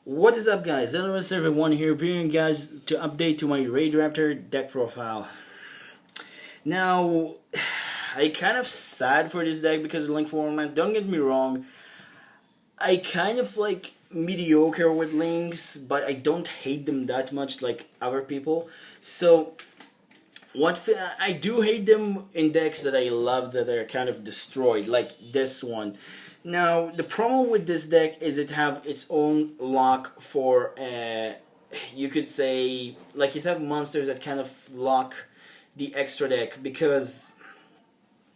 What is up, guys? Hello, everyone here, bringing guys to update to my Raidraptor deck profile. Now, I kind of sad for this deck because of the link format. Don't get me wrong, I kind of like mediocre with links, but I don't hate them that much like other people. So, I do hate them in decks that I love that are kind of destroyed, like this one. Now, the problem with this deck is it have its own lock for, you could say, like it have monsters that kind of lock the extra deck because,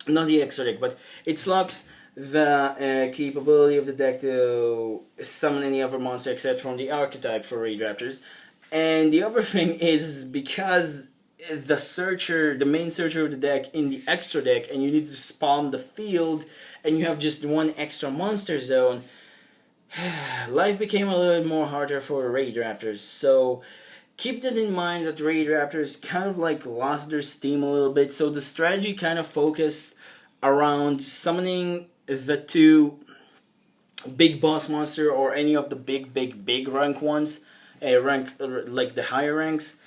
not the extra deck, but it locks the capability of the deck to summon any other monster except from the archetype for Raidraptors. And the other thing is because the main searcher of the deck in the extra deck, and you need to spawn the field, and you have just one extra monster zone, life became a little bit more harder for Raidraptors. So keep that in mind that Raidraptors kind of like lost their steam a little bit. So the strategy kind of focused around summoning the two big boss monster or any of the big rank ones, like the higher ranks,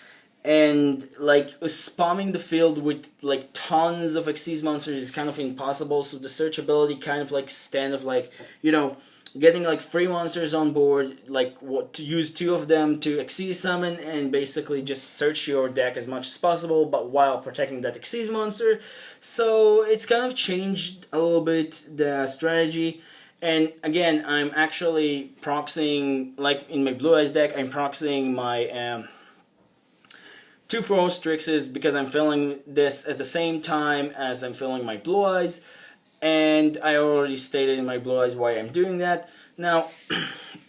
and like spamming the field with like tons of Xyz monsters is kind of impossible. So the searchability kind of like stand of like, getting like 3 monsters on board, like what to use 2 of them to Xyz summon and basically just search your deck as much as possible, but while protecting that Xyz monster. So it's kind of changed a little bit the strategy. And again, I'm actually proxying, like in my Blue Eyes deck, I'm proxying my 2 Frost Strixes because I'm filling this at the same time as I'm filling my Blue Eyes. And I already stated in my Blue Eyes why I'm doing that. Now,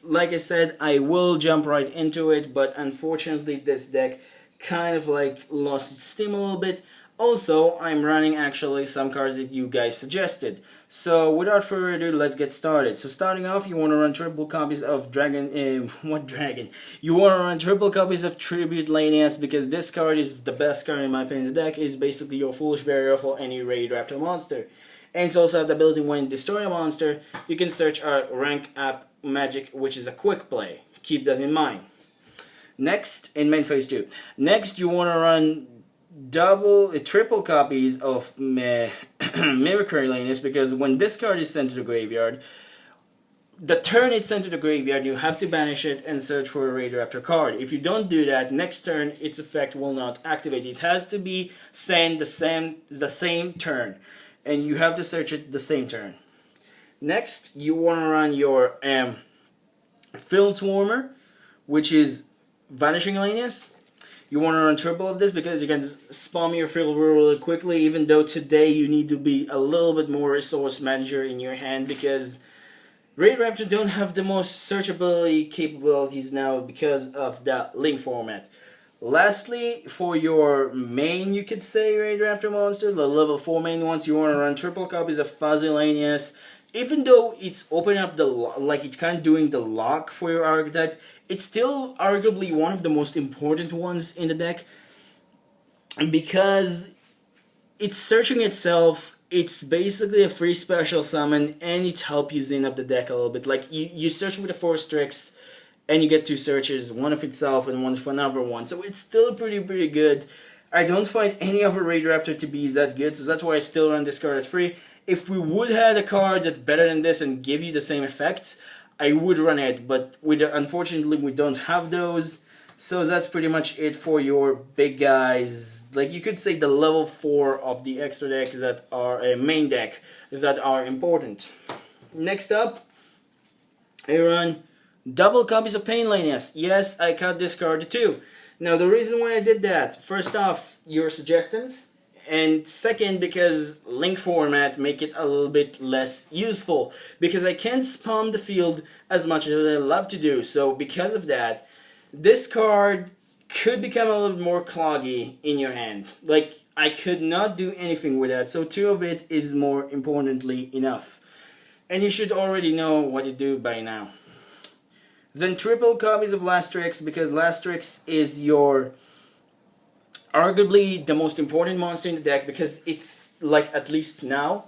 like I said, I will jump right into it, but unfortunately this deck kind of like lost its steam a little bit. Also, I'm running actually some cards that you guys suggested. So without further ado, let's get started. So starting off, you want to run triple copies of what dragon? You want to run triple copies of Tribute Lanius because this card is the best card in my opinion in the deck. It's basically your Foolish Barrier for any Raidraptor monster. And it's also have the ability when destroy a monster, you can search our rank up magic, which is a quick play. Keep that in mind. Next, in main phase 2. Next, you want to run triple copies of Mimicry Lanius because when this card is sent to the graveyard, the turn it's sent to the graveyard, you have to banish it and search for a Raidraptor card. If you don't do that, next turn its effect will not activate. It has to be sent the same turn, and you have to search it the same turn. Next, you want to run your Field Swarmer, which is Vanishing Lanius. You want to run triple of this because you can spawn your field really quickly, even though today you need to be a little bit more resource manager in your hand because Raidraptor don't have the most searchability capabilities now because of the link format. Lastly, for your main, you could say, Raidraptor monster, the level 4 main ones, you want to run triple copies of Fuzzy Lanius. Even though it's opening up it's kind of doing the lock for your archetype, it's still arguably one of the most important ones in the deck because it's searching itself. It's basically a free special summon and it helps you zen up the deck a little bit. Like you search with the 4 Strix and you get 2 searches, one of itself and one for another one. So it's still pretty good. I don't find any other Raidraptor to be that good, so that's why I still run this card at 3. If we would have a card that's better than this and give you the same effects, I would run it, but unfortunately we don't have those. So that's pretty much it for your big guys. Like you could say the level 4 of the extra deck that are a main deck that are important. Next up, I run double copies of Pain Lanius. Yes, I cut this card too. Now the reason why I did that, first off, your suggestions. And second, because link format make it a little bit less useful. Because I can't spam the field as much as I love to do. So because of that, this card could become a little more cloggy in your hand. Like, I could not do anything with that. So 2 of it is more importantly enough. And you should already know what to do by now. Then triple copies of Lastrix, because Lastrix is your arguably the most important monster in the deck because it's like at least now,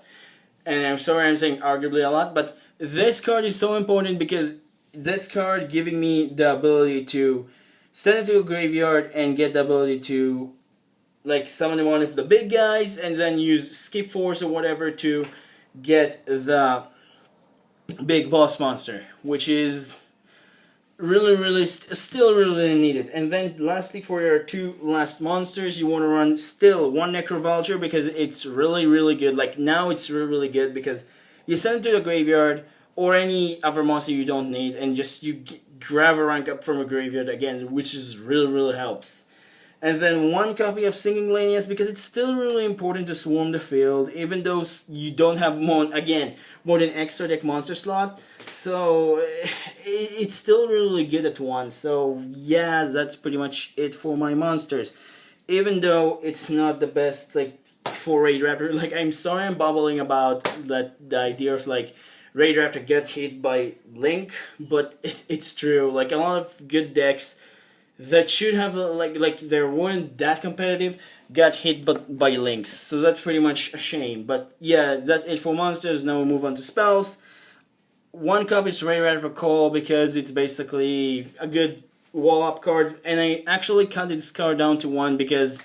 and I'm sorry I'm saying arguably a lot, but this card is so important because this card giving me the ability to send it to a graveyard and get the ability to like summon one of the big guys and then use skip force or whatever to get the big boss monster, which is still really needed. And then lastly, for your two last monsters, you want to run still one Necro Vulture because it's really good. Like now it's really good because you send it to the graveyard or any other monster you don't need and just you grab a rank up from a graveyard again, which is really helps. And then one copy of Singing Lanius because it's still really important to swarm the field, even though you don't have more than extra deck monster slot. So it's still really good at once. So yeah, that's pretty much it for my monsters. Even though it's not the best like for Raidraptor. Like I'm sorry I'm bubbling about the idea of like Raidraptor get hit by Link, but it's true. Like a lot of good decks that should have like they weren't that competitive got hit by links, so that's pretty much a shame. But yeah, that's it for monsters. Now we'll move on to spells. One copy is Raidraptor Call because it's basically a good wall up card, and I actually cut this card down to one because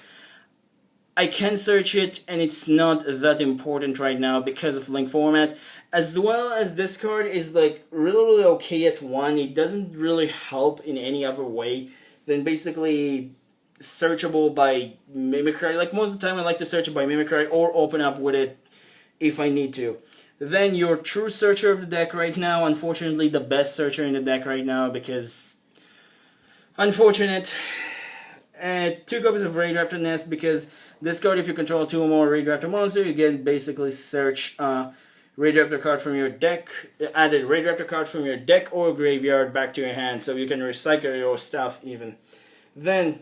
I can search it and it's not that important right now because of link format. As well as this card is like really okay at one. It doesn't really help in any other way than basically searchable by Mimicry. Like most of the time I like to search it by Mimicry or open up with it if I need to. Then your true searcher of the deck right now, unfortunately the best searcher in the deck right now because unfortunate. Two copies of Raidraptor Nest because this card, if you control two or more Raidraptor monster, you can basically search Raidraptor card from your deck, added Raidraptor card from your deck or graveyard back to your hand, so you can recycle your stuff even. Then,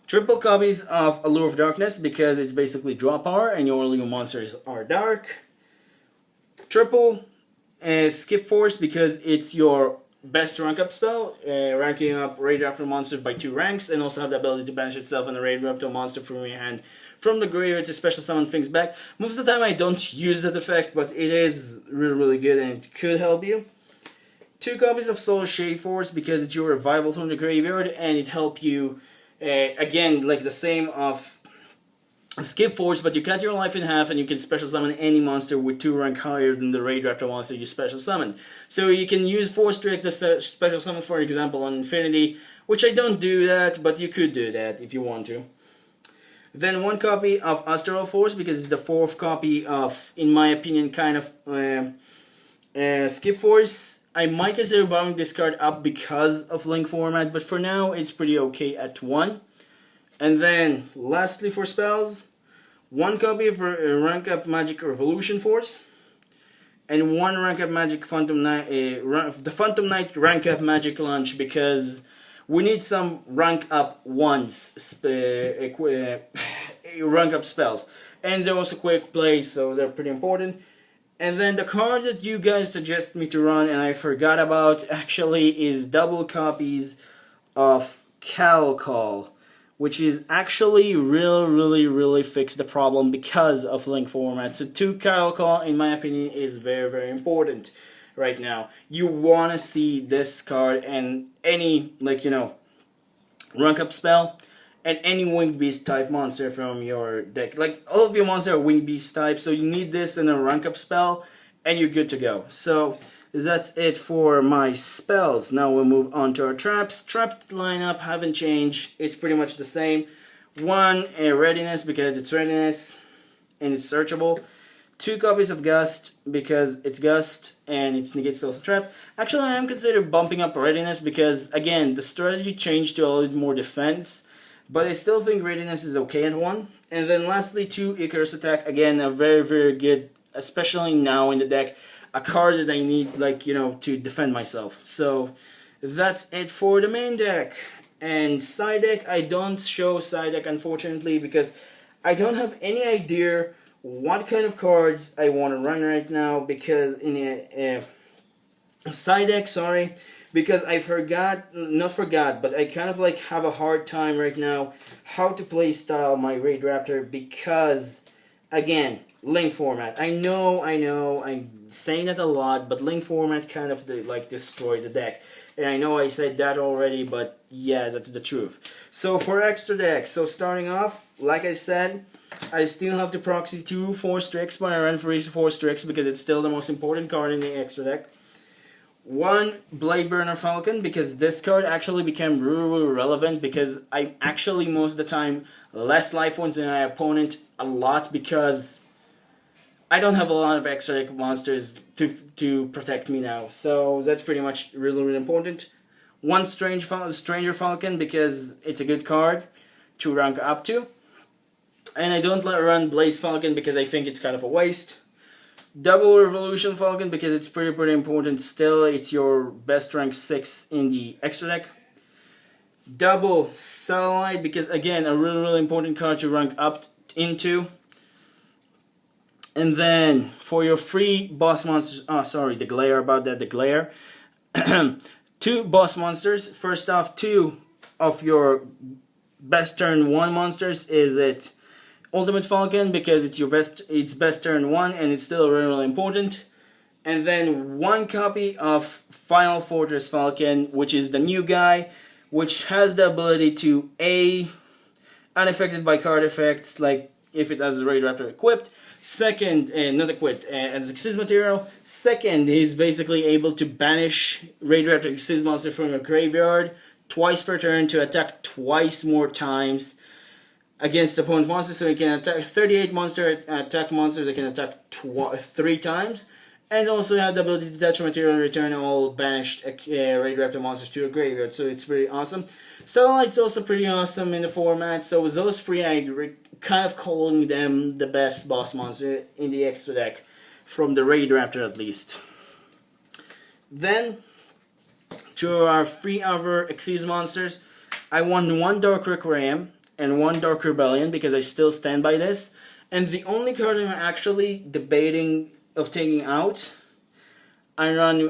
triple copies of Allure of Darkness because it's basically draw power and all your monsters are dark. Triple Skip Force because it's your best rank up spell, ranking up Raidraptor monsters by 2 ranks, and also have the ability to banish itself and a Raidraptor monster from your hand from the graveyard to special summon things back. Most of the time I don't use that effect, but it is really good and it could help you. 2 copies of Soul Shade Force because it's your revival from the graveyard and it helps you, again, like the same of Skip Force, but you cut your life in half and you can special summon any monster with 2 rank higher than the Raidraptor monster you special summon. So you can use Force Trick to special summon, for example, on Infinity, which I don't do that, but you could do that if you want to. Then 1 copy of Astral Force because it's the 4th copy of, in my opinion, kind of Skip Force. I might consider buying this card up because of link format, but for now it's pretty okay at 1. And then, lastly for spells, 1 copy of Rank Up Magic Revolution Force, and 1 Rank Up Magic Phantom Knight, the Phantom Knight Rank Up Magic Launch because we need some rank up ones, rank up spells. And they're also quick plays, so they're pretty important. And then the card that you guys suggest me to run, and I forgot about actually, is double copies of Cal Call, which is actually really fix the problem because of link format. So 2 Cal Call, in my opinion, is very important right now. You want to see this card and any, like, you know, rank up spell and any Winged Beast type monster from your deck. Like, all of your monsters are Winged Beast type, so you need this in a rank up spell and you're good to go. So that's it for my spells. Now we'll move on to our traps. Trap lineup haven't changed. It's pretty much the same. 1 Readiness because it's Readiness and it's searchable. 2 copies of Gust because it's Gust and it's negate spells and trap. Actually, I am considering bumping up Readiness because, again, the strategy changed to a little bit more defense, but I still think Readiness is okay at 1. And then lastly, 2 Icarus Attack. Again, a very good, especially now in the deck, a card that I need, like, you know, to defend myself. So that's it for the main deck. And side deck, I don't show side deck, unfortunately, because I don't have any idea what kind of cards I want to run right now, because in a side deck, sorry, because I not forgot, but I kind of like have a hard time right now how to play style my Raidraptor because, again, Link format. I know, I'm saying that a lot, but link format kind of like destroyed the deck. And I know I said that already, but yeah, that's the truth. So for extra deck, so starting off, like I said, I still have the Proxy 2 Force Tricks, but I ran for Force Tricks because it's still the most important card in the extra deck. One Blade Burner Falcon, because this card actually became really relevant because I'm actually most of the time less life points than my opponent a lot because I don't have a lot of extra deck monsters to protect me now. So that's pretty much really important. One Stranger Falcon because it's a good card to rank up to. And I don't run Blaze Falcon because I think it's kind of a waste. Double Revolution Falcon because it's pretty important still. It's your best rank 6 in the extra deck. Double Satellite because again a really important card to rank up into. And then for your free boss monsters, the glare about that, the glare. 2 boss monsters. First off, 2 of your best turn 1 monsters is it Ultimate Falcon because it's best turn 1 and it's still really important. And then 1 copy of Final Fortress Falcon, which is the new guy, which has the ability to A, unaffected by card effects, like if it has the Raidraptor equipped. Second, not equipped, as Exist material. Second, he's basically able to banish Raidraptor Exist monster from your graveyard twice per turn to attack twice more times against opponent monsters, so he can attack 38 attack monsters that can attack 3 times, and also have the ability to detach material and return all banished Raidraptor monsters to your graveyard, so it's pretty awesome. Satellite's also pretty awesome in the format, so with those 3 I kind of calling them the best boss monster in the extra deck, from the Raidraptor at least. Then, to our 3 other Xyz monsters, I won 1 Dark Requiem and 1 Dark Rebellion because I still stand by this. And the only card I'm actually debating of taking out, I run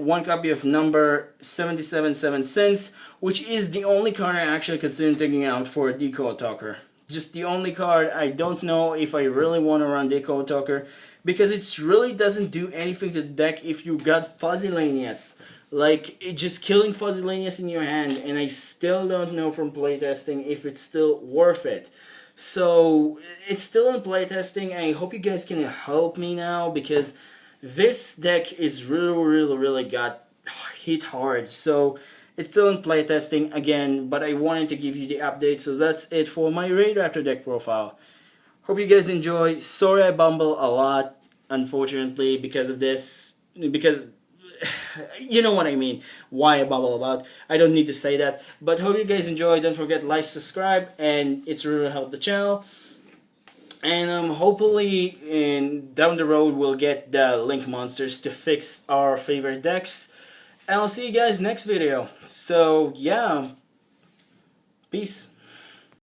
1 copy of number 77 cents, which is the only card I actually consider taking out for a Decode Talker. Just the only card. I don't know if I really want to run Decode Talker because it really doesn't do anything to the deck if you got Fuzzylanius. Like, just killing Fuzzylanius in your hand, and I still don't know from playtesting if it's still worth it. So, it's still in playtesting. I hope you guys can help me now, because this deck is really got hit hard. So, it's still in playtesting again, but I wanted to give you the update. So, that's it for my Raidraptor deck profile. Hope you guys enjoy. Sorry I bumble a lot, unfortunately, because of this. Because you know what I mean, why I bubble about. I don't need to say that, but hope you guys enjoy. Don't forget to like, subscribe, and it's really help the channel. And hopefully down the road we'll get the Link monsters to fix our favorite decks. And I'll see you guys next video. So yeah, peace.